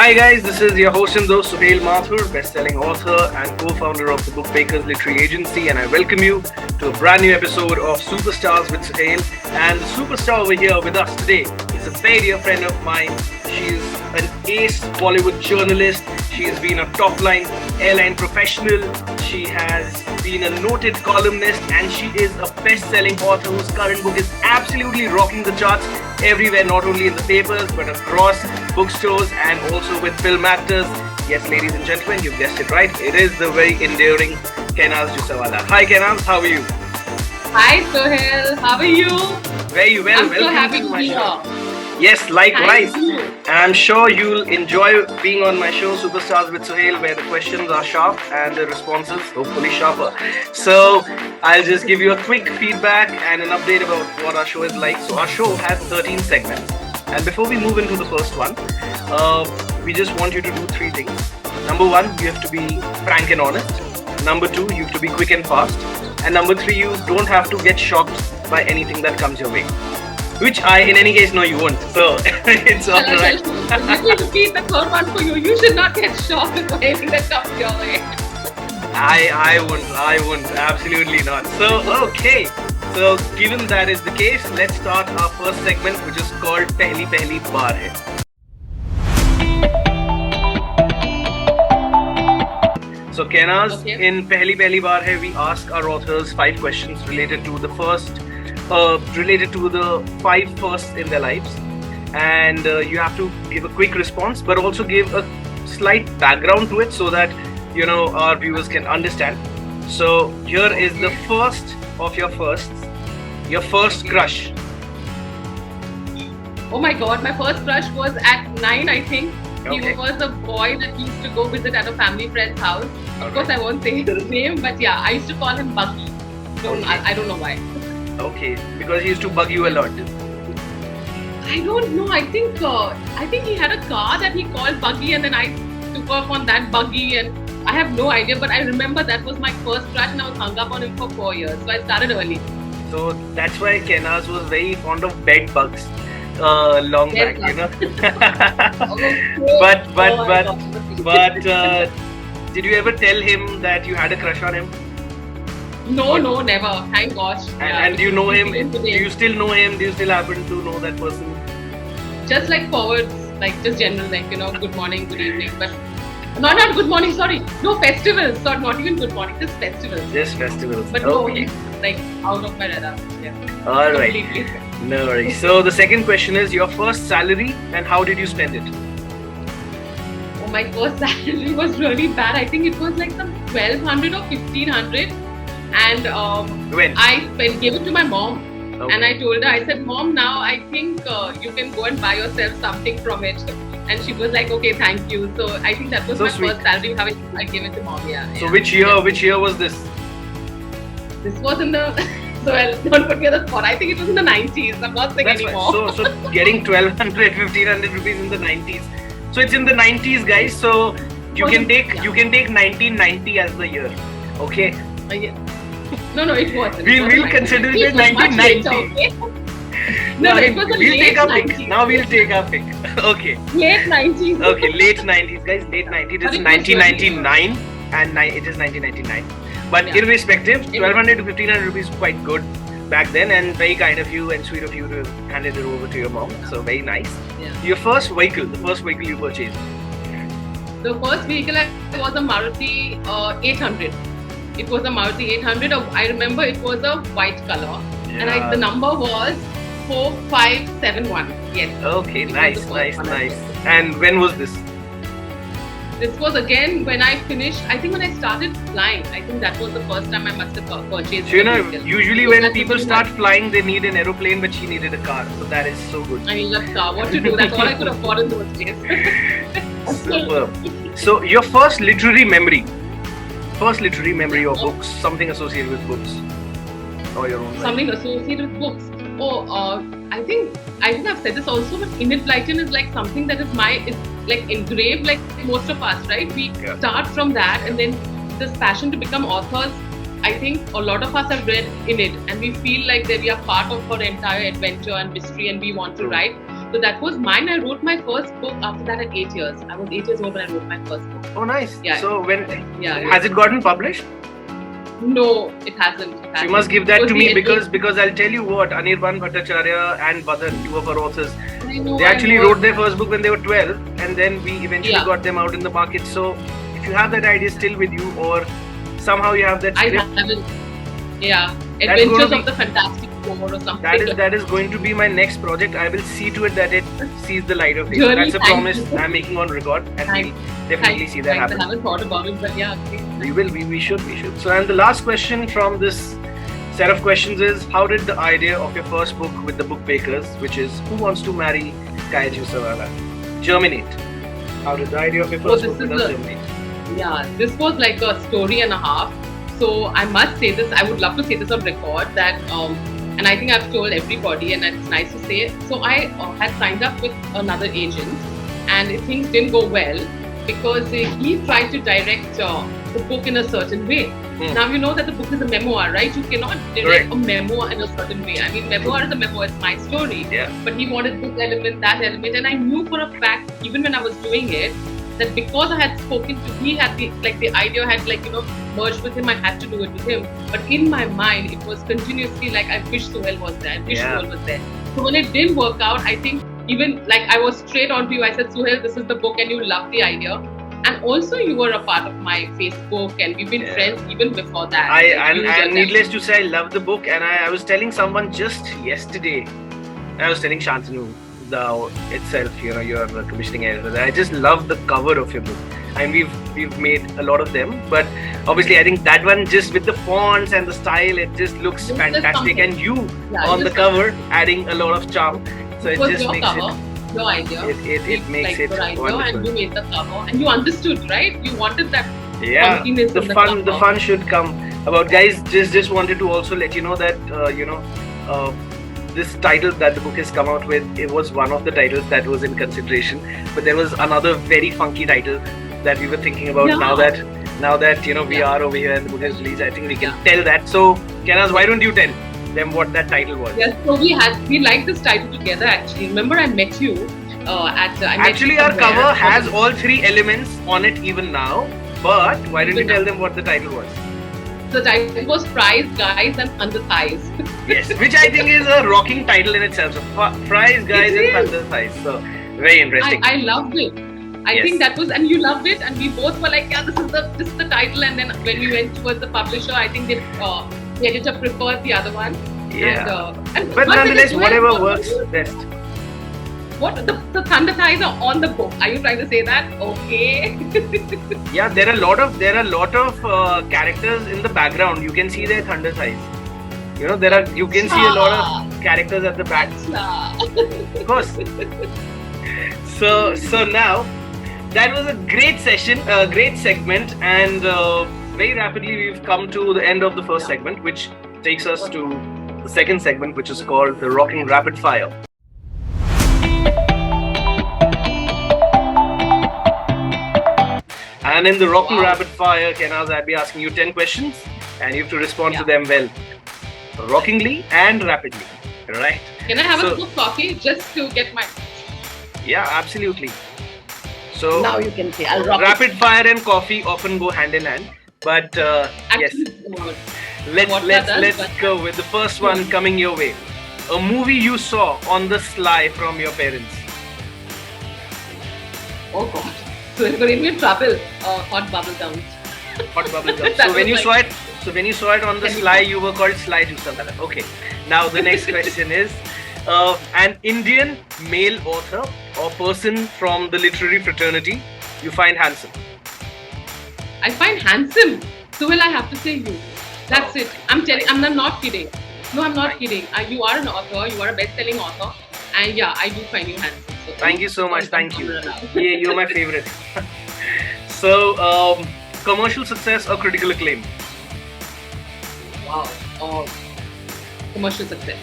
Hi guys, this is your host and host SUHAIL, best-selling author and co-founder of the Book Bakers Literary Agency, and I welcome you to a brand new episode of Superstars with SUHAIL. And the superstar over here with us today is a very dear friend of mine. She is an ace Bollywood journalist. She has been a top-line airline professional. She has been a noted columnist, and she is a best-selling author whose current book is absolutely rocking the charts everywhere, not only in the papers but across bookstores and also with film actors. Yes, ladies and gentlemen, you guessed it right. It is the very endearing Kainaz Jussawalla. Hi Kainaz, how are you? Hi SUHAIL, how are you? Very well. I'm so happy to be here. Yes, likewise. Thank you. And I'm sure you'll enjoy being on my show, Superstars with SUHAIL, where the questions are sharp and the responses hopefully sharper. So I'll just give you a quick feedback and an update about what our show is like. So our show has 13 segments. And before we move into the first one, we just want you to do three things. Number one, you have to be frank and honest. Number two, you have to be quick and fast. And number three, you don't have to get shocked by anything that comes your way. Which I, in any case, know you won't. So it's alright. Let me repeat the third one for you. You should not get shocked by anything that comes your way. I wouldn't. Absolutely not. So, okay. So, given that is the case, let's start our first segment, which is called Pehli Pehli Baar Hai. So, Kainaz, in Pehli Pehli Baar Hai, we ask our authors 5 questions related to the five firsts in their lives, and you have to give a quick response, but also give a slight background to it so that our viewers can understand. So here is the first of your firsts, your first crush. Oh my god, my first crush was at 9, I think. Okay. He was a boy that used to go visit at a family friend's house. Of course, I won't say his name, but yeah, I used to call him Buggy. I don't know why. Okay, because he used to bug you a lot. I don't know. I think he had a car that he called Buggy, and then I took off on that Buggy, and I have no idea. But I remember that was my first crush, and I was hung up on him for 4 years. So I started early. So that's why Kainaz was very fond of bed bugs long back, But did you ever tell him that you had a crush on him? No, never. Thank gosh. And do you know him? Do you still know him? Do you still happen to know that person? Just like forwards, like just general, like good morning, good evening, but not good morning. Sorry, no festivals. Not even good morning. Just festivals. Just festivals. But okay. No, like out of my radar. Yeah. All right. Completely. No worries. So the second question is your first salary and how did you spend it? Oh, my first salary was really bad. I think it was like some 1,200 or 1,500. And when? I gave it to my mom. Okay. And I told her, I said, Mom, now I think you can go and buy yourself something from it. And she was like, okay, thank you. So I think that was my first salary. How I gave it to mom. Yeah. So which year was this? This was in the don't put me on the spot. I think it was in the 90s. I'm not saying anymore. So getting 1,200, 1,500 rupees in the 90s. So it's in the 90s, guys. So you can take 1990 as the year. Okay. Yeah. No, it wasn't. We'll consider it as 1990. Okay? No, it was the late 90s. Now we'll take our pick. Okay. Late 90s. Okay, late 90s, guys. Late 90s. It is 1999 and it is 1999. But irrespective, 1,200 to 1,500 rupees is quite good back then, and very kind of you and sweet of you to hand it over to your mom. So very nice. Yeah. Your first vehicle, the first vehicle you purchased? The first vehicle was a Maruti 800. It was a Maruti 800. I remember it was a white color, and the number was 4571. Yes. Okay, nice. And when was this? This was again when I finished. I think when I started flying. I think that was the first time I must have purchased. So usually when people start flying, they need an aeroplane, but she needed a car. So that is so good. I need a car. What to do? That's all I could afford in those days. Superb. So your first literary memory or books, something associated with books or your own life. Something associated with books. I think I've said this also, but Enid Blyton is like something that is like engraved, like most of us, right? We start from that, and then this passion to become authors. I think a lot of us have read Enid, and we feel like that we are part of her entire adventure and mystery, and we want to write. So that was mine. I wrote my first book after that at 8 years. I was 8 years old when I wrote my first book. Oh, nice. Yeah. So Yeah. has it gotten published? No, it hasn't. So you must give that to me because I'll tell you what, Anirban Bhattacharya and Badan, two of our authors, they actually wrote their first book when they were 12, and then we eventually got them out in the market. So if you have that idea still with you, or somehow you have that script, I haven't. Yeah, Adventures of the Fantastic Four or something. That is going to be my next project. I will see to it that it sees the light of day. That's a promise I'm making on record, and we'll definitely see that happen. I haven't thought about it, but yeah. Okay. We should. So, and the last question from this set of questions is, how did the idea of your first book with the book bakers, which is Who Wants to Marry Kainaz Jussawalla, germinate? How did the idea of your first book with us germinate? Yeah, this was like a story and a half. So I must say this, I would love to say this on record that, and I think I've told everybody, and it's nice to say. So I had signed up with another agent, and things didn't go well because he tried to direct the book in a certain way. Now you know that the book is a memoir, right? You cannot direct a memoir in a certain way. I mean, memoir is a memoir, it's my story. Yeah. But he wanted this element, that element, and I knew for a fact, even when I was doing it, that because I had spoken to, he had the idea had merged with him. I had to do it with him. But in my mind, it was continuously like, I wish Suhail was there. I wish Suhail was there. So when it didn't work out, I think even I was straight on to you. I said, Suhail, this is the book, and you love the idea. And also, you were a part of my Facebook, and we've been friends even before that. And needless to say, I love the book. And I was telling someone just yesterday, I was telling Shantanu itself, your commissioning editor, I just love the cover of your book. I mean, we've made a lot of them, but obviously I think that one, just with the fonts and the style, it just looks fantastic. And you on the cover adding a lot of charm. So it just makes it. Your idea. It makes it wonderful. And you made the cover, and you understood, right? You wanted that. Yeah, the fun should come about. Guys, just wanted to also let you know that this title that the book has come out with, it was one of the titles that was in consideration, but there was another very funky title that we were thinking about. Now that we are over here and the book is released, I think we can tell that. So Kainaz, why don't you tell them what that title was? Yes, so we liked this title together actually. Remember, I met you actually our cover has all three elements on it even now, but why don't you tell them what the title was? The title was Fries, Guys and Thunder Thighs. Yes, which I think is a rocking title in itself. So, Fries, Guys and Thunder Thighs. So, very interesting. I loved it. I think that was, and you loved it, and we both were like, yeah, this is the title. And then when we went towards the publisher, I think the editor preferred the other one. Yeah. But nonetheless, whatever works best. What? The Thunder Thighs are on the book. Are you trying to say that? Okay. Yeah, there are a lot of characters in the background. You can see their Thunder Thighs. You can see a lot of characters at the back. Of course. So now, that was a great session, a great segment, and very rapidly we've come to the end of the first segment, which takes us to the second segment, which is called the Rocking Rapid Fire. And in the Rocking Rapid Fire, Kainaz, I'll be asking you 10 questions, and you have to respond to them well, rockingly and rapidly, right? Can I have a cup of coffee just to get my... Yeah, absolutely. So now you can say, I'll rock rapid fire and coffee often go hand in hand, but yes, let's go with the first one coming your way. A movie you saw on the sly from your parents. Oh God. So it's going to be in trouble. Hot bubble gum. Hot bubble gum. So when you saw it on the sly, you were called Sly Jussawalla. Okay. Now the next question is, an Indian male author or person from the literary fraternity you find handsome. I find handsome. So will I have to say you? That's it. I'm not kidding. No, I'm not kidding. You are an author. You are a best-selling author, and yeah, I do find you handsome. So thank you so much. Thank you. Yeah, you're my favorite. So, commercial success or critical acclaim? Wow. Commercial success.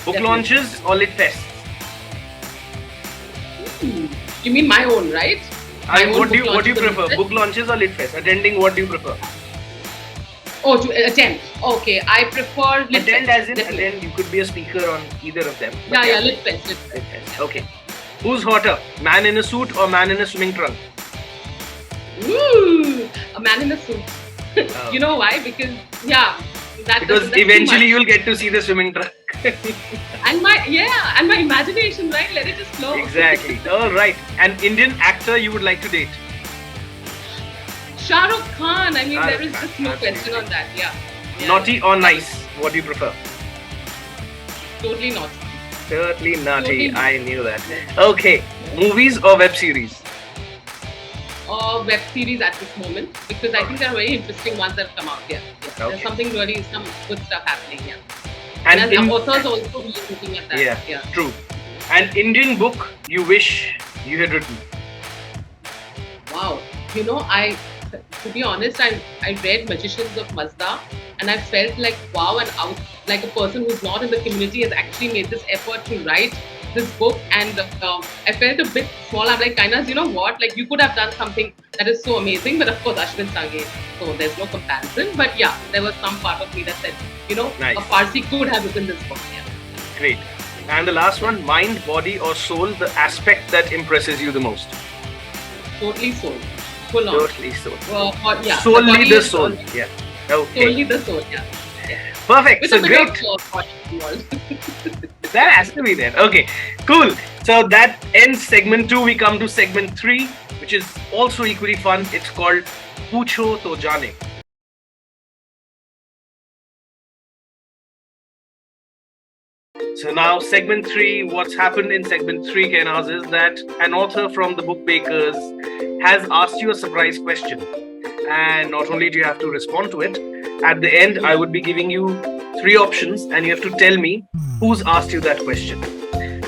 Book launches or lit fests? You mean my own, right? What do you prefer? Book launches or lit fest? Attending, what do you prefer? Oh, to attend. Okay, I prefer lit Attend fest, as in definitely. attend. You could be a speaker on either of them. But Yeah, lit fest, lit lit fest. fest. Okay. Who's hotter, man in a suit or man in a swimming trunk? Ooh, a man in a suit. Oh. You know why? Because yeah, Because that's eventually too you'll get to see the swimming trunk. much. And my imagination, right? Let it just flow. Exactly. All right. An Indian actor you would like to date? Shah Rukh Khan. I mean, Shah there Rukh is Khan, just no question absolutely. on that. Yeah. Naughty or nice? What do you prefer? Totally not. Certainly naughty. Totally. I knew that. Okay. Movies or web series? Web series at this moment, because I think there are very interesting ones that have come out here. Yeah. Okay. There's something really, some good stuff happening here. And And in- authors also really looking at that. yeah, true. An Indian book you wish you had written? Wow. You know, to be honest, I read Magicians of Mazda, and I felt like wow, and out like a person who's not in the community has actually made this effort to write this book, and I felt a bit small. I'm like, Kainaz, you know what? Like, you could have done something that is so amazing, but of course, Ashwin Sange, so there's no comparison. But yeah, there was some part of me that said, you know, Nice. a Parsi could have written this book. Yeah. Great. And the last one, mind, body or soul, the aspect that impresses you the most? Totally soul, full on. Totally soul. Yeah, Solely body the is soul. solely- Yeah. Okay. Solely the soul. Yeah. Perfect. With So a bit great. of body involved. That has to be there. Okay, cool. So that ends segment 2. We come to segment 3, which is also equally fun. It's called Pucho To Jane. So now segment 3, what's happened in segment 3, Kainaz, is that an author from the Book Bakers has asked you a surprise question. And not only do you have to respond to it, at the end I would be giving you 3 options and you have to tell me who's asked you that question.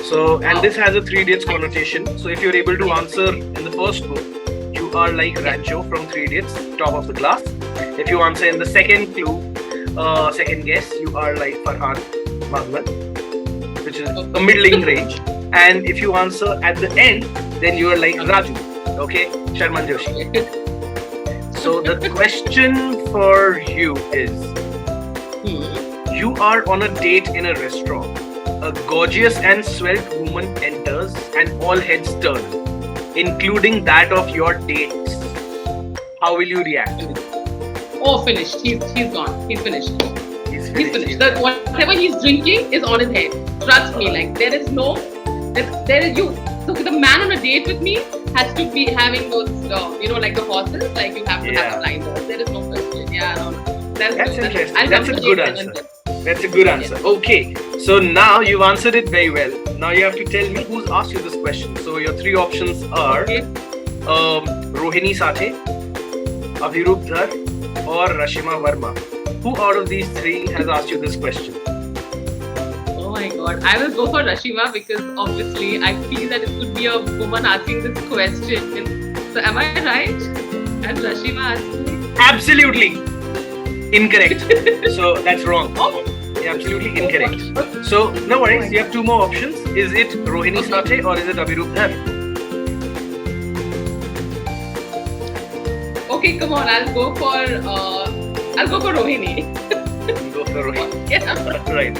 So, and this has a 3 Idiots connotation. So if you're able to answer in the first clue, you are like Rancho from 3 Idiots, top of the class. If you answer in the second clue, second guess, you are like Farhan Mahmood, which is a middling range. And if you answer at the end, then you are like Raju, okay? Sharman Joshi. So the question for you is, you are on a date in a restaurant. A gorgeous and svelte woman enters and all heads turn, including that of your dates. How will you react? Oh, finished. He's gone. He's finished. He's He's finished. Whatever he's drinking is on his head. Trust me. Like, there is no. There is you. So the man on a date with me has to be having those, like the horses. Like, you have to have blinders. There is no question. Yeah, no. That's interesting. I'll That's a come to good date answer. and- That's a good answer. Okay, so now you've answered it very well. Now you have to tell me who's asked you this question. So your 3 options are Okay. Rohini Sathe, Abhirup Dhar, or Rashima Verma. Who out of these 3 has asked you this question? Oh my god. I will go for Rashima because obviously I feel that it could be a woman asking this question. So am I right? And Rashima asking me? Absolutely incorrect. So that's wrong. Oh. Absolutely incorrect. So no worries, you have 2 more options. Is it Rohini Sathe or is it Abhirup Dhar? Okay, come on. I'll go for Rohini. Go for Rohini. Yeah. Right.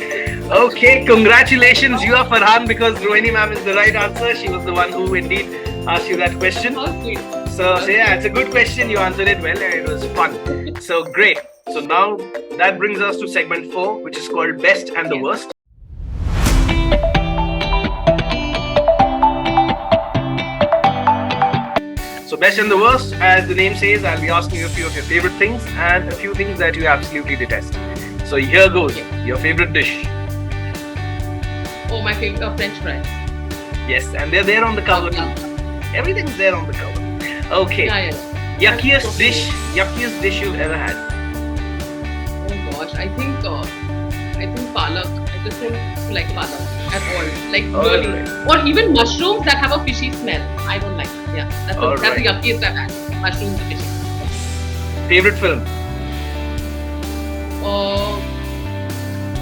Okay, congratulations. You are Farhan because Rohini ma'am is the right answer. She was the one who indeed asked you that question. How sweet. So yeah, it's a good question. You answered it well and it was fun. So great. So now that brings us to segment 4, which is called Best and the Worst. So Best and the Worst, as the name says, I'll be asking you a few of your favorite things and a few things that you absolutely detest. So here goes. Your favorite dish. Oh, my favorite French fries. Yes, and they're there on the cover too. Everything's there on the cover. Okay. Yeah. Yuckiest dish you've ever had. Oh gosh, I think palak. I just don't like palak at all. Like really, or even mushrooms that have a fishy smell. I don't like it. Yeah, that's the yuckiest I've had. Mushrooms and fishy. Favorite film?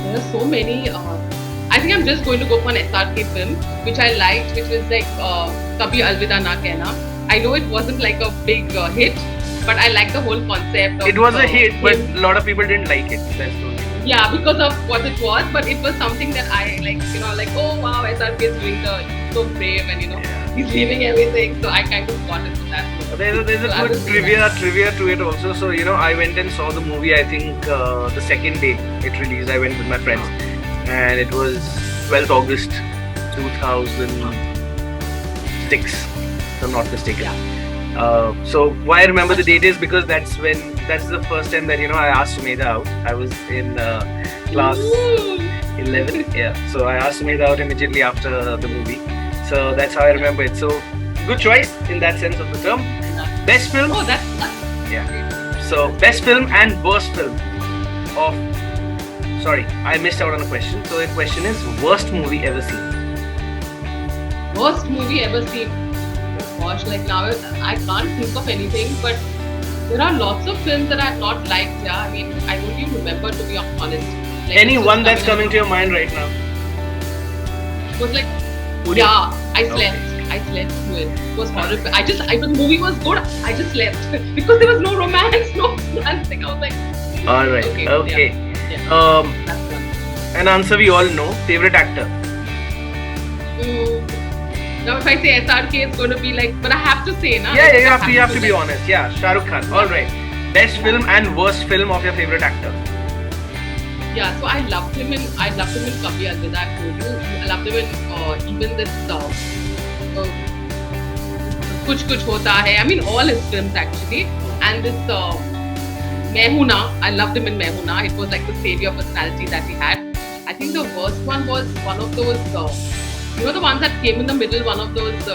There are so many. I think I'm just going to go for an SRK film, which I liked, which was like Kabhi Alvida Na Kehna. I know it wasn't like a big hit, but I like the whole concept of It was a hit, but him. a lot of people didn't like it. That's the only thing. Yeah, because of what it was, but it was something that I like, like, oh wow, SRK is doing he's so brave and Yeah. he's leaving everything. So I kind of got into that. There's a So I good was doing trivia to it also. So I went and saw the movie. I think the second day it released, I went with my friends, and it was 12th August 2006, if I'm not mistaken. So why I remember the date is because that's the first time that I asked Sumedha out. I was in class Ooh. 11. Yeah. So I asked Sumedha out immediately after the movie. So that's how I remember it. So good choice in that sense of the term. Best film. Oh, that's Yeah. So best film and worst film of. Sorry, I missed out on a question. So the question is worst movie ever seen. worst movie ever seen. Oh gosh, like now I can't think of anything, but there are lots of films that I've not liked. Yeah, I mean I don't even remember, to be honest. Like, Any it's one just that's coming to your mind right now? It was like, Would you- yeah, I Okay. slept. I slept through it. It was horrible. The movie was good. I just slept because there was no romance, no nothing. I was like, All right. Okay. Yeah. That's one. An answer we all know. Favorite actor. Now if I say SRK, it's going to be like, but I have to say, na. Yeah, Like, you have to be like- honest. Yeah, Shah Rukh Khan. All right. Best film and worst film of your favorite actor. Yeah, so I loved him in Kabhi Alvida. I told you, I loved him in even this Kuch Kuch Hota Hai. I mean all his films actually, and this Main Hoon Na. I loved him in Main Hoon Na. It was like the savior personality that he had. I think the worst one was one of those, the ones that came in the middle. One of those,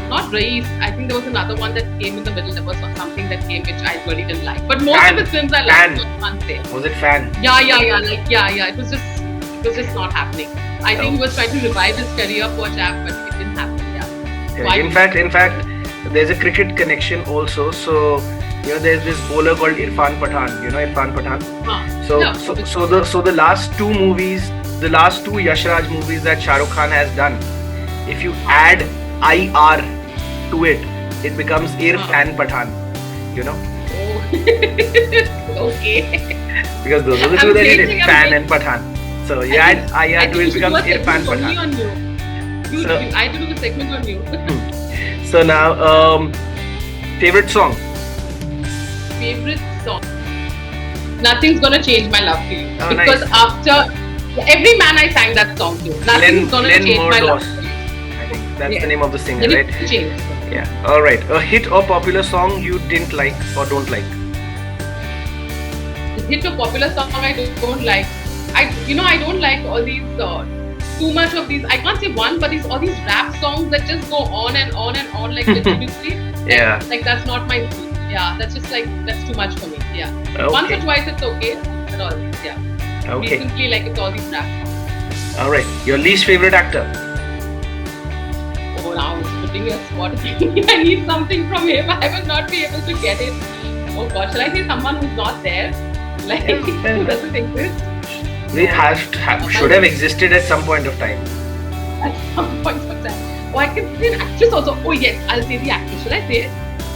not Rais. I think there was another one that came in the middle. There was something that came which I really didn't like. But most Fan. of his films I Fan. liked. I can't say. Was it Fan? Yeah. It was just not happening. I think he was trying to revive his career for Jack, but it didn't happen. Yeah. Why In fact, there's a cricket connection also. So there's this bowler called Irfan Pathan. You know Irfan Pathan. So Yeah, the last two movies, the last two Yash Raj movies that Shah Rukh Khan has done, if you add IR to it, it becomes Irfan Pathan. You know, Oh. Okay. because those are the I'm two that he did, waiting, I'm Fan waiting. and Pathan. So you add IR to it, it becomes Irfan Pathan. On you. So- I had to do the segment on you. So now, favorite song. Favorite song. Nothing's gonna change my love to you. Oh, because nice. after every man I sang that song to. Nothing's gonna Glenn change my love Mordos. to you. I think that's Yeah. the name of the singer, Then right? it changed. Yeah. All right. A hit or popular song you didn't like or don't like. The hit of popular song I don't like. I don't like all these too much of these. I can't say one, but all these rap songs that just go on and on and on like continuously. Yeah. Like that's not my thing. Yeah, that's just like that's too much for me. Yeah. Once or Okay. twice it's okay. But all yeah. Okay. Recently like it's all these rap songs. All right. Your least favorite actor. Oh, now it's putting me on spot. I need something from him. I will not be able to get it. Oh God, shall I say someone who's not there? Like who doesn't exist? They should have existed at some point of time. At some point of time. Oh, I can say an actress also. Oh yes, I'll say the actress. Should I say it?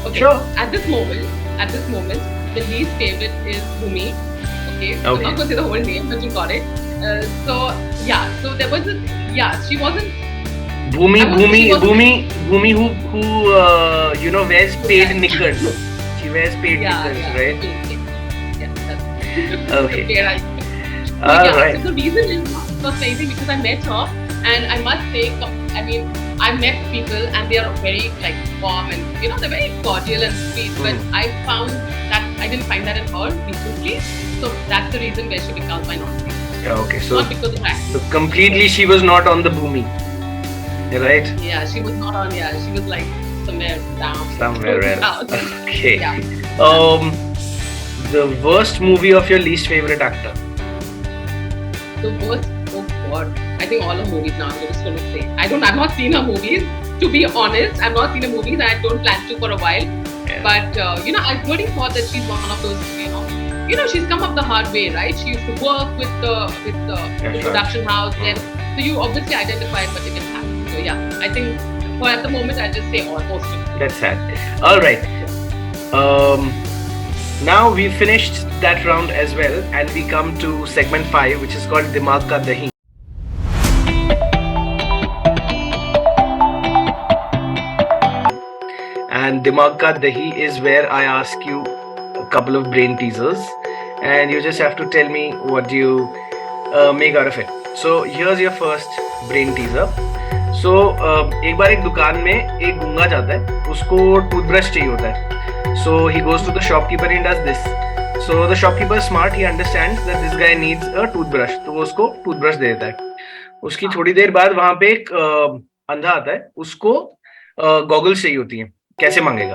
Okay. Sure. At this moment, the least favorite is Bhumi. Okay. I'm Okay. not going to say the whole name, but you got it. So there was she wasn't. Bhumi, I was thinking who wears paid knickers. She wears paid knickers, right? Yeah, that's Okay. okay, right. All right. So the reason is not amazing because I met her, and I must say, I mean, I met people and they are very like warm and they're very cordial and sweet. But I found that I didn't find that in her recently, so that's the reason where she becomes my non-favorite. Yeah, okay. So Not because of that. completely she was not on the Bhumi. Right? Yeah, she was not on. Yeah, she was like somewhere down. Somewhere else. Down. Okay. Yeah. The worst movie of your least favorite actor. The worst. Oh God. I think all her movies now. I'm just going to say. I've not seen her movies. To be honest, I've not seen her movies, and I don't plan to for a while. Yeah. But I really thought that she's one of those. She's come up the hard way, right? She used to work with the Sure. production house, and so you obviously identified, but it didn't happen. So yeah, I think for at the moment, I just say almost. That's sad. All right. Now we finished that round as well, and we come to segment 5, which is called Dimag Ka Dahi. And Dimag Ka Dahi is where I ask you a couple of brain teasers, and you just have to tell me what do you make out of it. So here's your first brain teaser. So एक बार एक दुकान में एक गूंगा जाता है, उसको toothbrush चाहिए होता है. So he goes to the shopkeeper and does this. So the shopkeeper is smart, he understands that this guy needs a toothbrush, तो वो उसको टूथब्रश दे देता है. उसकी थोड़ी देर बाद वहां पे एक अंधा आता है, उसको गॉगल्स चाहिए होती हैं. कैसे मांगेगा?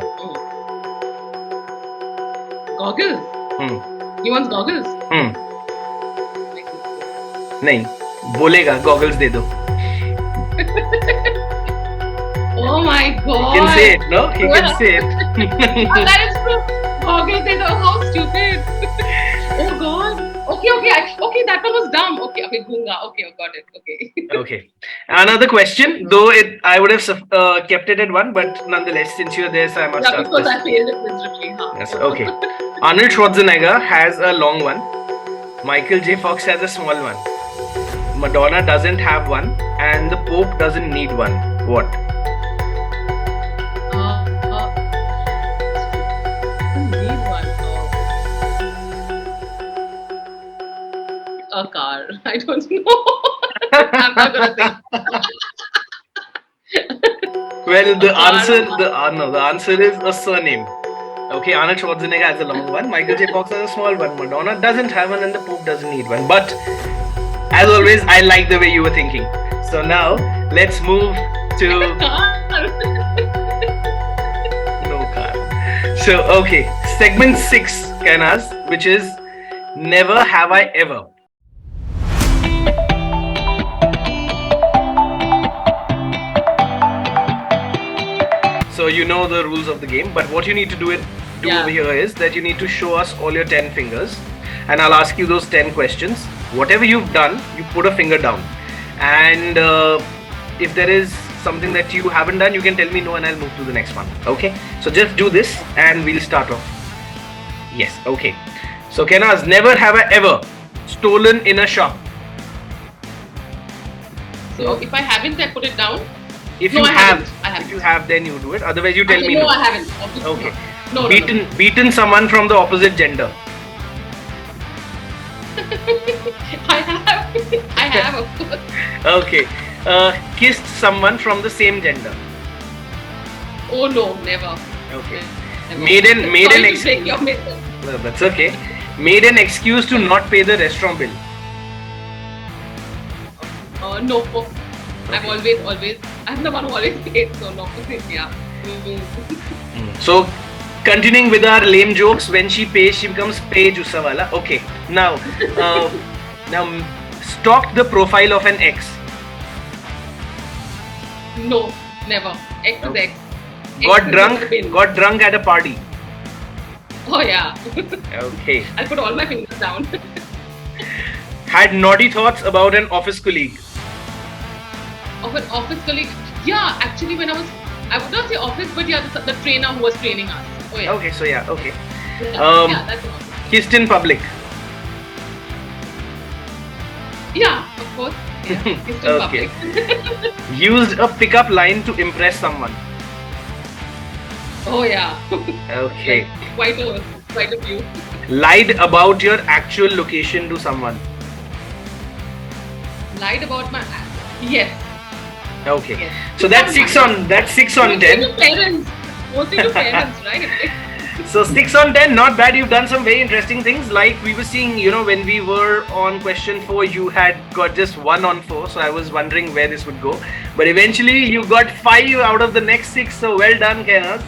Goggles? He wants goggles? नहीं, बोलेगा गॉगल्स दे दो. Oh my god! He can say it, no? He can say it. Oh, that is true. Goggles, they know how stupid. Oh god. Okay, that one was dumb. Okay, Gunga. Okay, got it. Okay. Okay. Another question, though I would have kept it at one, but nonetheless, since you're there, so I must ask because this. I failed it miserably. Huh? Yes, okay. Arnold Schwarzenegger has a long one. Michael J. Fox has a small one. Madonna doesn't have one, and the Pope doesn't need one. What? Need one. A car. I don't know. I'm not gonna think. Well, the answer is a surname. Okay, Arnold Schwarzenegger has a long one. Michael J. Fox has a small one. Madonna doesn't have one, and the Pope doesn't need one. But as always, I like the way you were thinking. So now let's move to no car. So okay, segment 6, Kainaz, which is Never Have I Ever. So you know the rules of the game, but what you need to do over here is that you need to show us all your 10 fingers, and I'll ask you those 10 questions. Whatever you've done, you put a finger down, and if there is something that you haven't done, you can tell me no, and I'll move to the next one. Okay, so just do this and we'll start off. Yes, okay. So Kainaz, never have I ever stolen in a shop. So if I haven't, I put it down. If no, you I have, haven't. If you have, then you do it. Otherwise, you tell me no. No, I haven't. Obviously okay. No, Beaten someone from the opposite gender. I have, of course. Okay. Kissed someone from the same gender. Oh no, never. Okay. Never. Made an excuse. No, that's okay. Made an excuse to not pay the restaurant bill. No. I'm always. I'm the one who always pays, so no. Yeah. So, continuing with our lame jokes, when she pays, she becomes pay Jussawalla. Okay. Now, stalked the profile of an ex. No, never. Ex is ex. Got drunk at a party. Oh yeah. Okay. I'll put all my fingers down. Had naughty thoughts about an office colleague. Of an office colleague? Yeah, actually when I would not say office, but yeah, the trainer who was training us. Oh yeah. Okay, so yeah, okay. Yeah, that's an office. Kissed in public. Yeah, of course. Yeah, kissed in Okay. public. Used a pickup line to impress someone. Oh yeah. Okay. Quite a few. Lied about your actual location to someone. Lied about my yes. Okay. Yes. So that's 6 on 10. Mostly to parents, right? So 6 on 10, not bad. You've done some very interesting things. Like we were seeing, when we were on question 4, you had got just 1 on 4. So I was wondering where this would go. But eventually you got 5 out of the next 6. So well done, Kainaz.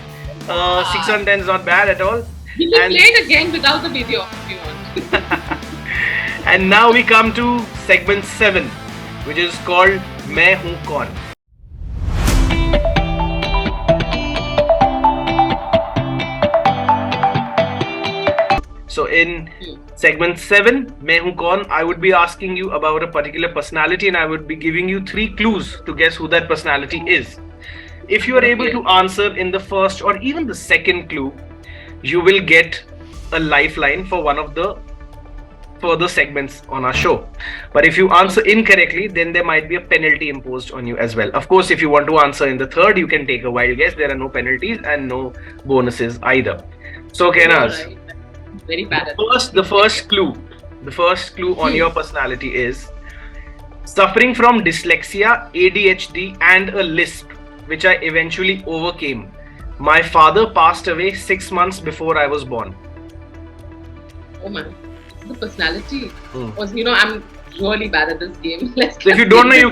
6 on 10 is not bad at all. You can play it again without the video if you want. And now we come to segment 7, which is called Main Hoon Kaun. So in segment 7, Main Hoon Kaun, I would be asking you about a particular personality, and I would be giving you 3 clues to guess who that personality is. If you are able to answer in the first or even the second clue, you will get a lifeline for one of the further segments on our show. But if you answer incorrectly, then there might be a penalty imposed on you as well. Of course, if you want to answer in the third, you can take a wild guess. There are no penalties and no bonuses either. So, Kainaz, Right. Very bad at the first clue on your personality is suffering from dyslexia, ADHD, and a lisp, which I eventually overcame. My father passed away 6 months before I was born. Oh man, the personality. Was I'm really bad at this game. Let's So if you don't know, you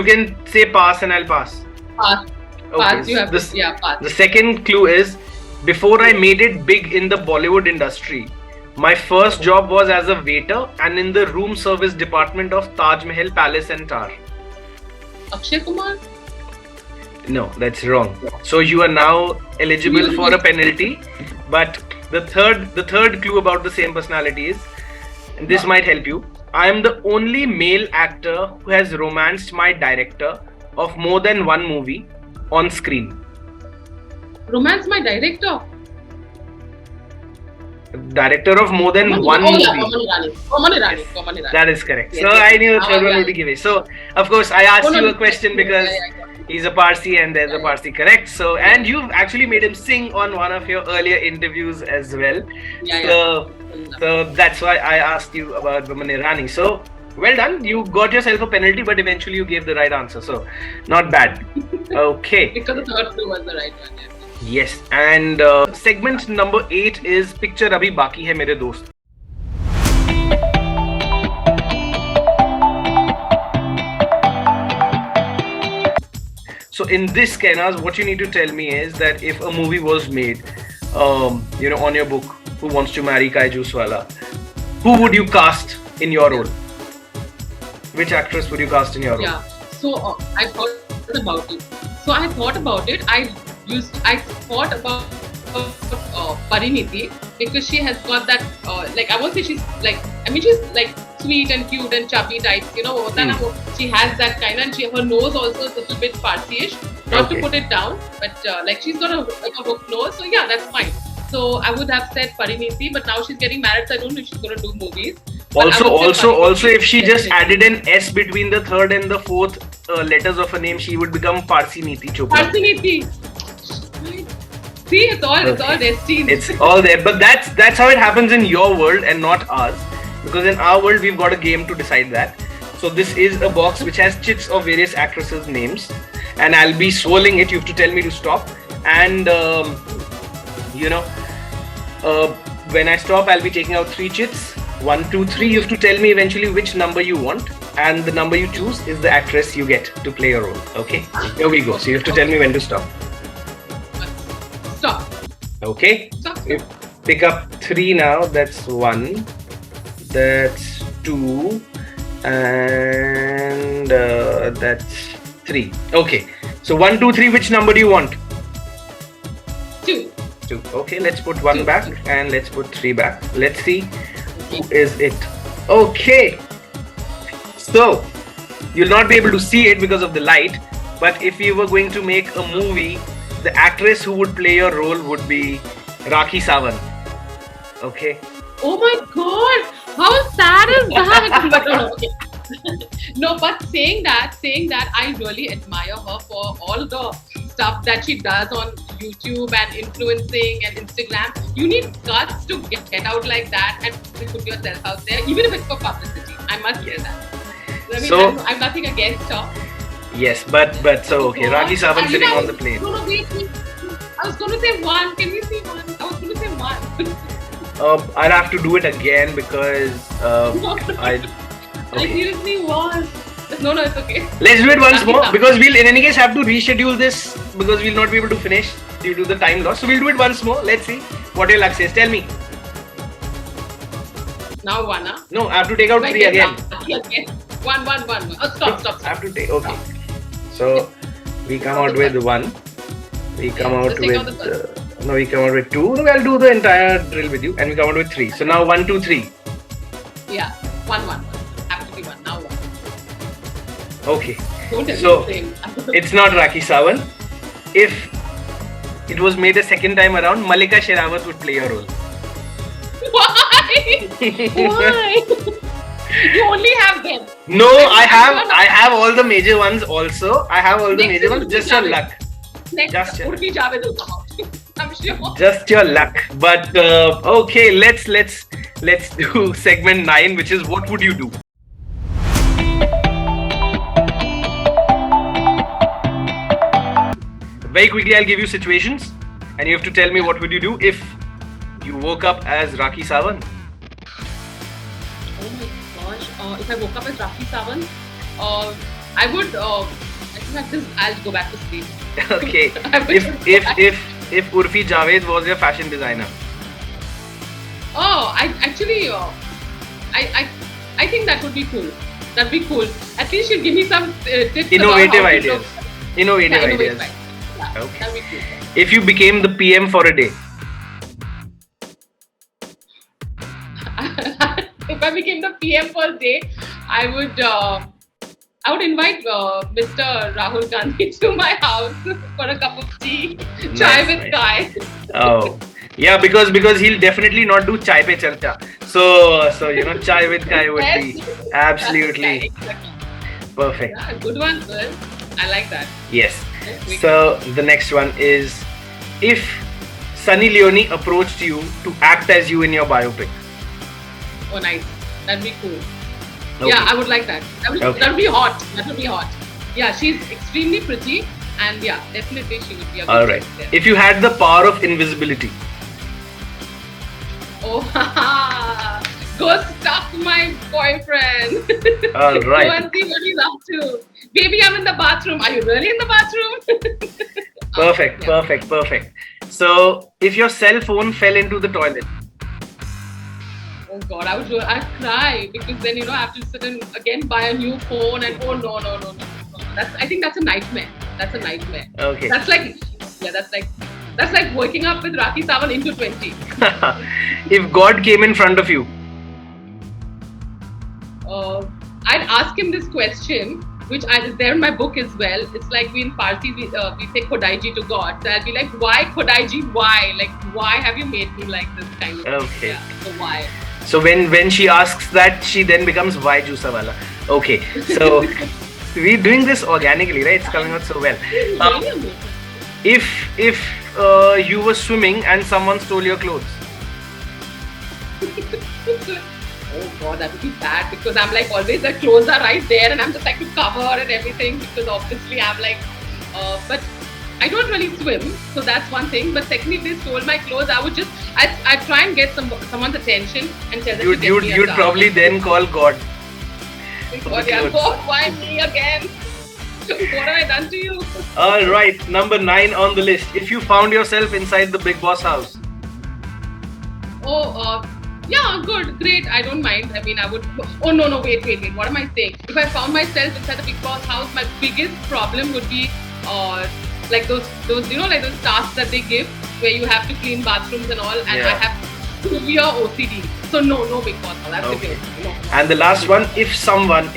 can say pass and I'll pass. pass. Pass. You have this, to, yeah, pass. The second clue is before I made it big in the Bollywood industry, my first job was as a waiter and in the room service department of Taj Mahal Palace and Tower. Akshay Kumar. No, that's wrong. So you are now eligible for a penalty. But the third clue about the same personality is, and this might help you. I am the only male actor who has romanced my director of more than one movie on screen. Romance my director. Director of more than one Oh movie. yeah, Komal Irani. That is correct. Yes, So yes. I knew the Now third I one got would be it. given. So of course I asked you a question because Yeah. he's a Parsi and there's a Parsi, correct? So and you've actually made him sing on one of your earlier interviews as well. So that's why I asked you about Woman Irani. So well done. You got yourself a penalty, but eventually you gave the right answer. So not bad. Okay. Because the third clue was the right one. Yeah. Yes. And segment number 8 is Picture Abhi Baki Hai Mere Dost. So in this, Kainaz, what you need to tell me is that if a movie was made, on your book, Who Wants to Marry Kai Jussawalla, who would you cast in your role? Which actress would you cast in your role? Yeah. So I thought about it. I thought about Pariniti because she has got that I won't say she's she's like sweet and cute and chubby type, she has that kind and her nose also is a little bit Parsi-ish, not to put it down, but she's got a hook nose, so yeah, that's fine. So I would have said Pariniti, but now she's getting married, so I don't know if she's going to do movies. Also, if she just added an S between the third and the fourth letters of her name, she would become Parsi Niti Chopra. Parsi Niti. See, it's all destined. It's all there, but that's how it happens in your world and not ours. Because in our world, we've got a game to decide that. So this is a box which has chits of various actresses' names, and I'll be swirling it. You have to tell me to stop, and when I stop, I'll be taking out 3 chits. 1, 2, 3. You have to tell me eventually which number you want, and the number you choose is the actress you get to play a role. Okay, here we go. So you have to tell me when to stop. Stop. Okay. Stop. You pick up 3 now. That's 1. That's 2. And that's 3. Okay. So 1, 2, 3. Which number do you want? 2. 2. Okay. Let's put 1 back and let's put 3 back. Let's see who is it. Okay. So you'll not be able to see it because of the light. But if you were going to make a movie, the actress who would play your role would be Rakhi Sawant. Okay. Oh my god! How sad is that? Okay. No, but saying that, I really admire her for all the stuff that she does on YouTube and influencing and Instagram. You need guts to get out like that and put yourself out there, even if it's for publicity. I must say that. I mean, So- I'm nothing against her. Yes, but so okay. Rakhi Sawant sitting on the plane. No, wait. I was going to say 1. Can we see 1? I was going to say 1. I'll have to do it again because I seriously was. No, it's okay. Let's do it once more because we'll in any case have to reschedule this because we'll not be able to finish due to the time loss. So we'll do it once more. Let's see what your luck says. Tell me. Now 1, huh? No, I have to take out 3 again. Okay. 1. Oh, stop. I have to take. Okay. So we come out with 1. We come out Just take out the with. We come out with 2. No, I'll do the entire drill with you, and we come out with 3. So now 1, 2, 3. Yeah. 1. Have to be 1. Now 1. Okay. Don't tell So, me the same. It's not Rakhi Sawant. If it was made a second time around, Malika Sherawat would play your role. Why? Why? You only have them. No, I'm sure I have all the major ones also. I have all the Next major is ones. Urfi Just your Javed. luck. Next, Just your Urfi Javed will come out. I'm sure. Just your luck. But okay, let's do segment 9, which is what would you do? Very quickly, I'll give you situations, and you have to tell me what would you do if you woke up as Rakhi Sawant. Oh my gosh! If I woke up as Rakhi Sawant, I would. I think I'll go back to sleep. Okay. I would If just go if back. if Urfi Javed was your fashion designer. Oh, I actually, I think that would be cool. That'd be cool. At least she'll give me some tips Innovative about how ideas. to look. Innovative Yeah, ideas. innovative. Yeah, Okay. that'd be cool. If you became the PM for a day. If I became the PM for a day, I would invite Mr. Rahul Gandhi to my house for a cup of tea, chai Nice, with nice. Kai. Oh, yeah, because he'll definitely not do chai pe charcha. So you know, chai with Kai would be Yes. absolutely Exactly. perfect. Yeah, good one, girl. I like that. Yes. Yes, So the next one is, if Sunny Leone approached you to act as you in your biopic. Oh, nice. That'd be cool. Okay. Yeah, I would like that. Okay. That'd be hot. That would be hot. Yeah, she's extremely pretty, and yeah, definitely she would be a good All right. choice there. If you had the power of invisibility. Oh, go stalk my boyfriend. All Go right. and see what he's up to. Baby, I'm in the bathroom. Are you really in the bathroom? Perfect. Yeah. Perfect. Perfect. So if your cell phone fell into the toilet. Oh God, I'd cry because then I have to sit and again buy a new phone and oh no. I think that's a nightmare. That's a nightmare. Okay. That's like waking up with Rakhi Sawant into 20. If God came in front of you. I'd ask him this question, which is there in my book as well. It's like we in Parsi we say Khodaiji to God. So I'll be like, why Khodaiji? Why? Like, why have you made me like this kind of? Okay. Yeah. So why? So when she asks that, she then becomes why Jussawalla. Okay. So we're doing this organically, right? It's coming out so well. Really amazing. If you were swimming and someone stole your clothes. Oh God, that would be bad because I'm like always the clothes are right there and I'm just like to cover and everything because obviously I'm like, but I don't really swim, so that's one thing. But secondly, if they stole my clothes, I'd try and get someone's attention and tell them to get me a You'd car. probably then call God. God, yeah, God, why me again? What have I done to you? All right, number 9 on the list. If you found yourself inside the Big Boss house. Oh, yeah, good, great. I don't mind. I mean, I would. Oh no, wait. What am I saying? If I found myself inside the Big Boss house, my biggest problem would be, like those like those tasks that they give where you have to clean bathrooms and all, and I Yeah. have severe OCD. So no Big Boss house. That's Okay. severe. No. And the last one, if someone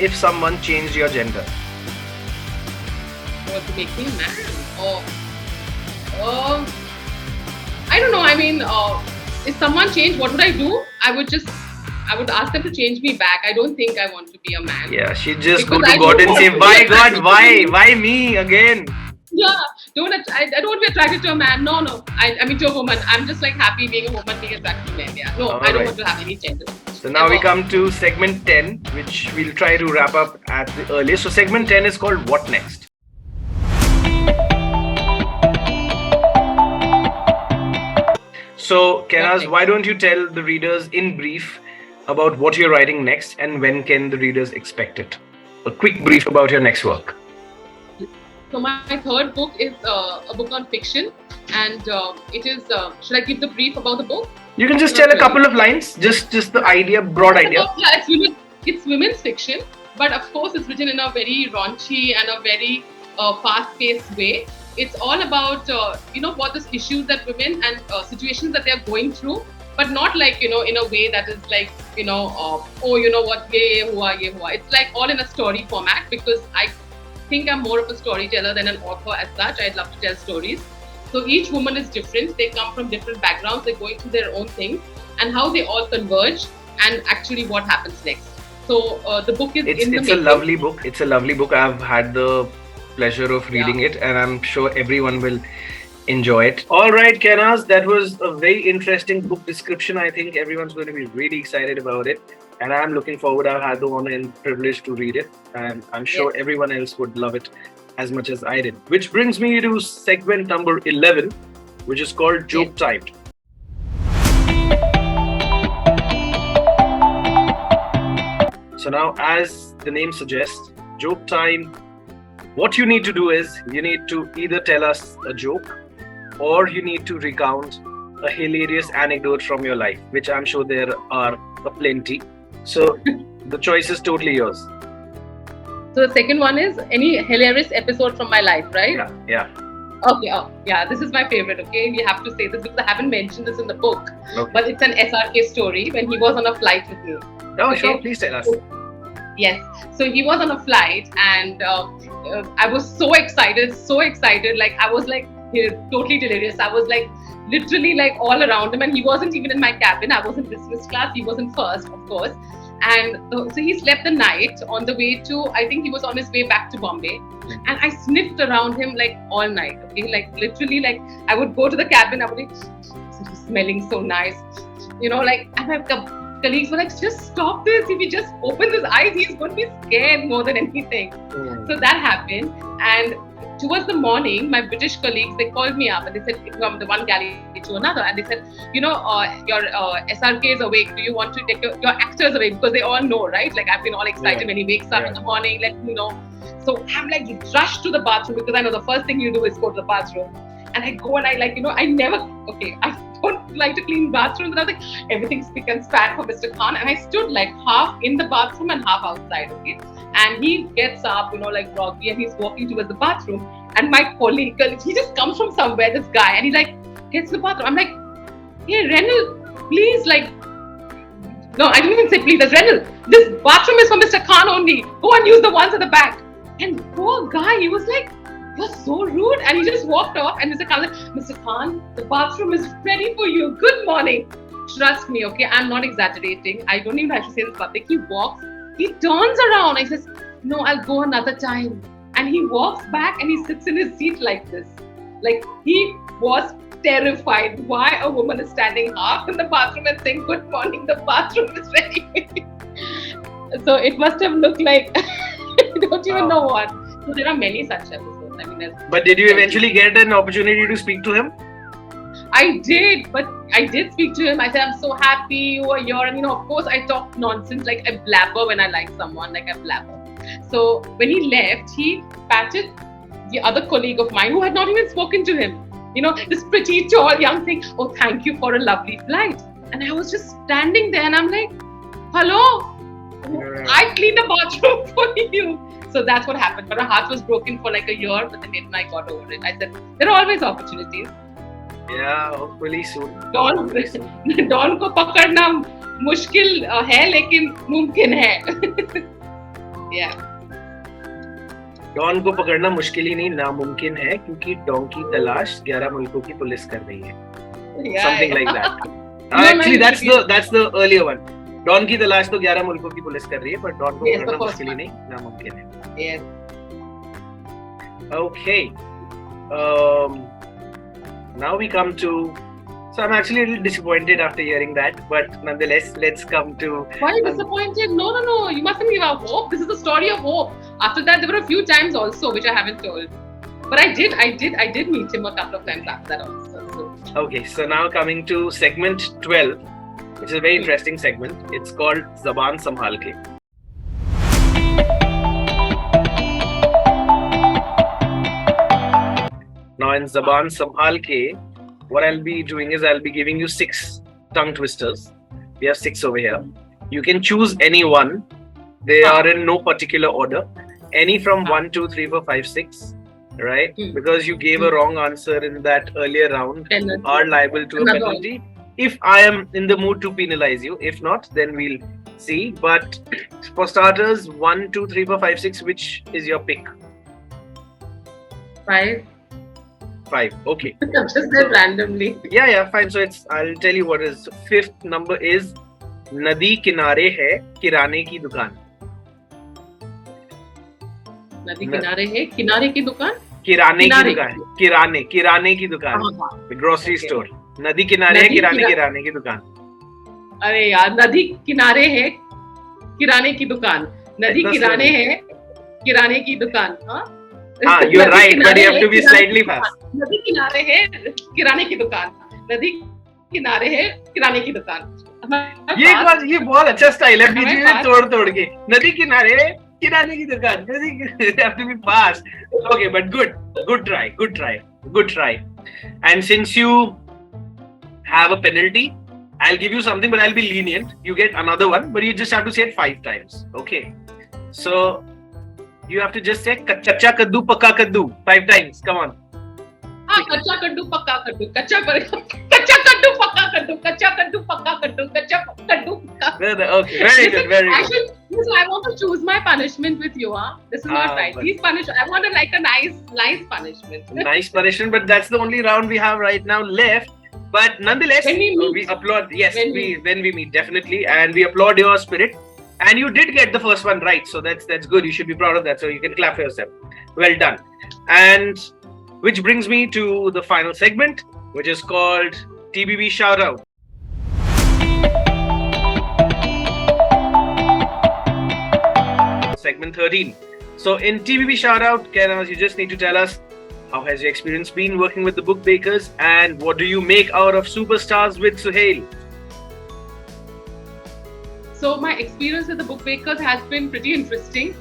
changed your gender. Or to make me a man. I don't know. I mean, if someone changed, what would I do? I would ask them to change me back. I don't think I want to be a man. Yeah, she'd just Because go to I God don't and say, want to why be a God, man." why me again? Yeah, I don't want to be attracted to a man. No. I mean to a woman. I'm just like happy being a woman, being attracted to men. Yeah. No, I don't Alright. want to have any gender. So now we Ever. come to segment 10, which we'll try to wrap up at the earliest. So segment 10 is called What Next? So, Kainaz, next? why don't you tell the readers in brief about what you're writing next and when can the readers expect it? A quick brief about your next work. So my third book is a book on fiction, and it is. Should I give the brief about the book? You can just Not tell a really. couple of lines, just the idea, broad idea. Yeah, it's women's fiction, but of course it's written in a very raunchy and a very fast-paced way. It's all about what the issues that women and situations that they are going through, but not like in a way that is like what ye hua. It's like all in a story format because I think I'm more of a storyteller than an author as such. I'd love to tell stories. So each woman is different. They come from different backgrounds. They're going through their own things. and how they all converge and actually what happens next. So the book is in the It's a lovely book. It's a lovely book. I've had the pleasure of reading it, and I'm sure everyone will enjoy it. All right, Kainaz, that was a very interesting book description. I think everyone's going to be really excited about it, and I'm looking forward. I've had the honor and privilege to read it, and I'm sure everyone else would love it as much as I did. Which brings me to segment number 11, which is called Joke Time. So now, as the name suggests, joke time, what you need to do is you need to either tell us a joke or you need to recount a hilarious anecdote from your life, which I'm sure there are a plenty. So the choice is totally yours. So the second one is any hilarious episode from my life, right? Yeah. Okay, this is my favorite, okay? We have to say this because I haven't mentioned this in the book. Okay. But it's an SRK story when he was on a flight with me. Oh, okay? Sure, please tell us. Yes. So he was on a flight and I was so excited. Like I was like totally delirious. I was like literally like all around him, and he wasn't even in my cabin. I was in business class. He was in first, of course. And so he slept the night on the way to, I think he was on his way back to Bombay. And I sniffed around him like all night. Okay, like literally, like I would go to the cabin. I would be smelling so nice, like, and my colleagues were like, just stop this. If he just opens his eyes, he's going to be scared more than anything. So that happened. And towards the morning, my British colleagues, they called me up and they said, from the one galley to another, and they said, your SRK is awake. Do you want to take your actors awake? Because they all know, right? Like I've been all excited when he wakes up in the morning, let me know. So I'm like, rush to the bathroom because I know the first thing you do is go to the bathroom. And I go and I I don't like to clean bathrooms. And I was like, everything's spick and span for Mr. Khan. And I stood like half in the bathroom and half outside, okay? And he gets up, like groggy, and he's walking towards the bathroom. And my colleague, he just comes from somewhere, this guy, and he like gets to the bathroom. I'm like, hey, Renal, please, like, no, I didn't even say please, that's Renal. This bathroom is for Mr. Khan only. Go and use the ones at the back. And poor guy, he was like, you're so rude. And he just walked off, and Mr. Khan was like, Mr. Khan, the bathroom is ready for you. Good morning. Trust me, okay? I'm not exaggerating. I don't even have to say this public. He walks, he turns around. I says, no, I'll go another time. And he walks back and he sits in his seat like this. Like he was terrified. Why a woman is standing half in the bathroom and saying, good morning, the bathroom is ready. So it must have looked like, I don't even know what. So there are many such episodes. I mean, but did you eventually get an opportunity to speak to him? I did, but I did speak to him. I said, I'm so happy you are here. And, of course, I talk nonsense, like I blabber when I like someone, like I blabber. So when he left, he patted the other colleague of mine who had not even spoken to him. This pretty, tall, young thing. Oh, thank you for a lovely flight. And I was just standing there and I'm like, hello, I cleaned the bathroom for you. So that's what happened. But my heart was broken for like a year, but then I got over it. I said, there are always opportunities. Yeah, hopefully soon. Dawn को पकड़ना मुश्किल है लेकिन मुमकिन है. Yeah. Don को पकड़ना मुश्किल ही नहीं नामुमकिन है क्योंकि डॉन की तलाश 11 मुल्कों की पुलिस कर रही है. Something like that. Actually, that's the earlier one. Don की तलाश तो 11 मुल्कों की पुलिस कर रही है, पर डॉन को पकड़ना मुश्किल ही नहीं नामुमकिन है. Yes. Okay. Now we come to. So I'm actually a little disappointed after hearing that, but nonetheless, let's come to. Why are you disappointed? No. You mustn't give up hope. This is a story of hope. After that, there were a few times also which I haven't told, but I did meet him a couple of times after that also. So. Okay, so now coming to segment 12, which is a very interesting segment. It's called Zaban Sambhal Ke. Now in Zaban Sambhal Ke, what I'll be doing is I'll be giving you 6 tongue twisters. We have 6 over here. You can choose any one. They are in no particular order. Any from 1, 2, 3, 4, 5, 6. Right? Because you gave a wrong answer in that earlier round, are liable to a penalty. If I am in the mood to penalize you, if not, then we'll see. But for starters, 1, 2, 3, 4, 5, 6, which is your pick? 5. 5. Okay. Just said randomly. Yeah, fine. So I'll tell you what is. Fifth number is Nadi Kinare hai Kirane ki dukaan. नदी किनारे है किनारे की दुकान किराने की दुकान किराने की दुकान ग्रोसरी स्टोर नदी किनारे है किराने की दुकान अरे यार नदी किनारे है किराने की दुकान नदी किराने है किराने की दुकान हाँ you are right but you have to be slightly fast नदी किनारे है किराने की दुकान नदी किनारे है किराने की दुकान ये बहुत अच्छा स्टाइल है बीच में तोड़ के नदी किनारे किराने की दुकान you have to be fast okay but good try and since you have a penalty I'll give you something but I'll be lenient you get another one but you just have to say it 5 times okay so you have to just say kacha kaddu pakka kaddu 5 times come on कच्चा कद्दू पक्का कद्दू कच्चा कद्दू पक्का कद्दू कच्चा कद्दू पक्का कद्दू कच्चा कद्दू okay very good I want to choose my punishment with you this is not right please punish I want like a nice punishment but that's the only round we have right now left but nonetheless we applaud when we meet definitely and we applaud your spirit and you did get the first one right so that's good you should be proud of that so you can clap for yourself well done and which brings me to the final segment, which is called TBB Shoutout. Segment 13. So in TBB Shoutout, Kainaz, you just need to tell us how has your experience been working with the book bakers and what do you make out of Superstars with SUHAIL? So my experience with the book bakers has been pretty interesting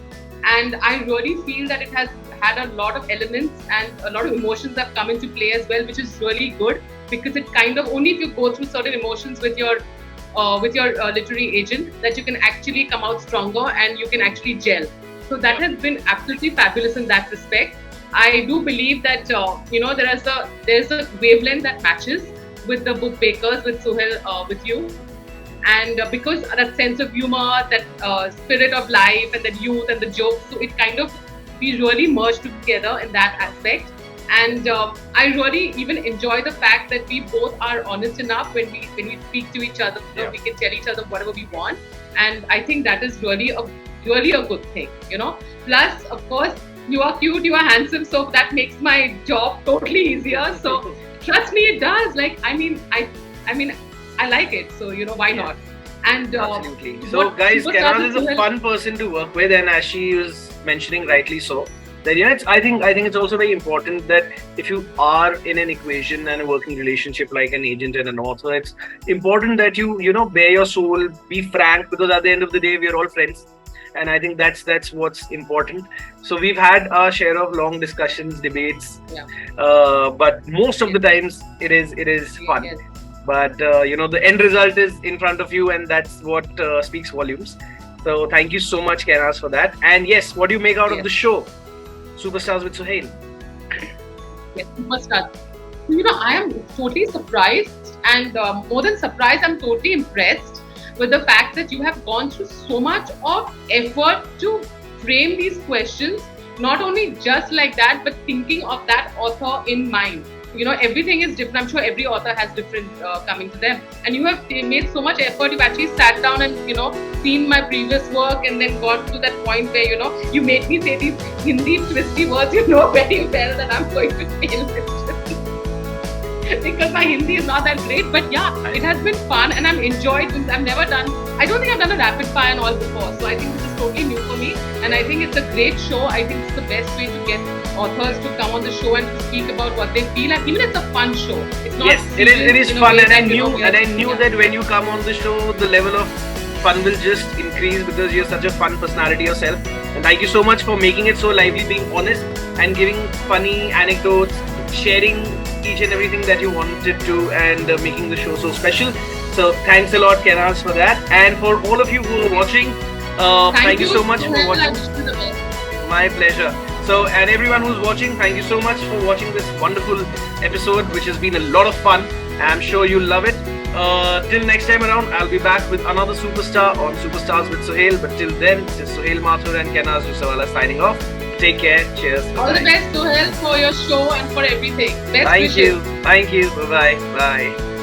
and I really feel that it has had a lot of elements and a lot of emotions have come into play as well, which is really good because it kind of only if you go through certain emotions with your literary agent that you can actually come out stronger and you can actually gel. So that has been absolutely fabulous in that respect. I do believe that there's a wavelength that matches with the book bakers, with SUHAIL, with you. And because that sense of humor, that spirit of life and that youth and the jokes, so it kind of we really merged together in that aspect and I really even enjoy the fact that we both are honest enough when we speak to each other we can tell each other whatever we want and I think that is really a good thing plus of course you are cute you are handsome so that makes my job totally easier so trust me it does I like it so why not and absolutely so guys Kainaz is a fun person to work with and as she was mentioning rightly so that I think it's also very important that if you are in an equation and a working relationship like an agent and an author it's important that you bare your soul be frank because at the end of the day we are all friends and I think that's what's important so we've had our share of long discussions debates but most of the times it is fun but the end result is in front of you and that's what speaks volumes. So thank you so much, Kainaz, for that. And yes, what do you make out of the show, Superstars with SUHAIL? Yes, Superstars. I am totally surprised and more than surprised, I'm totally impressed with the fact that you have gone through so much of effort to frame these questions, not only just like that, but thinking of that author in mind. Everything is different. I'm sure every author has different coming to them. And you have made so much effort. You've actually sat down and, seen my previous work and then got to that point where, you made me say these Hindi twisty words, you know very well that I'm going to fail this. Because my Hindi is not that great. But yeah, it has been fun and I've enjoyed this. I don't think I've done a rapid fire and all before. So I think this is totally new for me. And I think it's a great show. I think it's the best way to get authors to come on the show and to speak about what they feel and even it's a fun show. It's not it is fun and I knew that when you come on the show the level of fun will just increase because you're such a fun personality yourself and thank you so much for making it so lively, being honest and giving funny anecdotes, sharing each and everything that you wanted to and making the show so special. So thanks a lot Kainaz for that and for all of you who are watching thank you so much for watching. My pleasure. So, and everyone who's watching, thank you so much for watching this wonderful episode, which has been a lot of fun. I'm sure you'll love it. Till next time around, I'll be back with another superstar on Superstars with SUHAIL. But till then, this is SUHAIL Mathur and Kainaz Jussawalla signing off. Take care. Cheers. All the Bye-bye. best, Suhail, for your show and for everything. Best Thank wishes. you. Thank you. Bye-bye. Bye.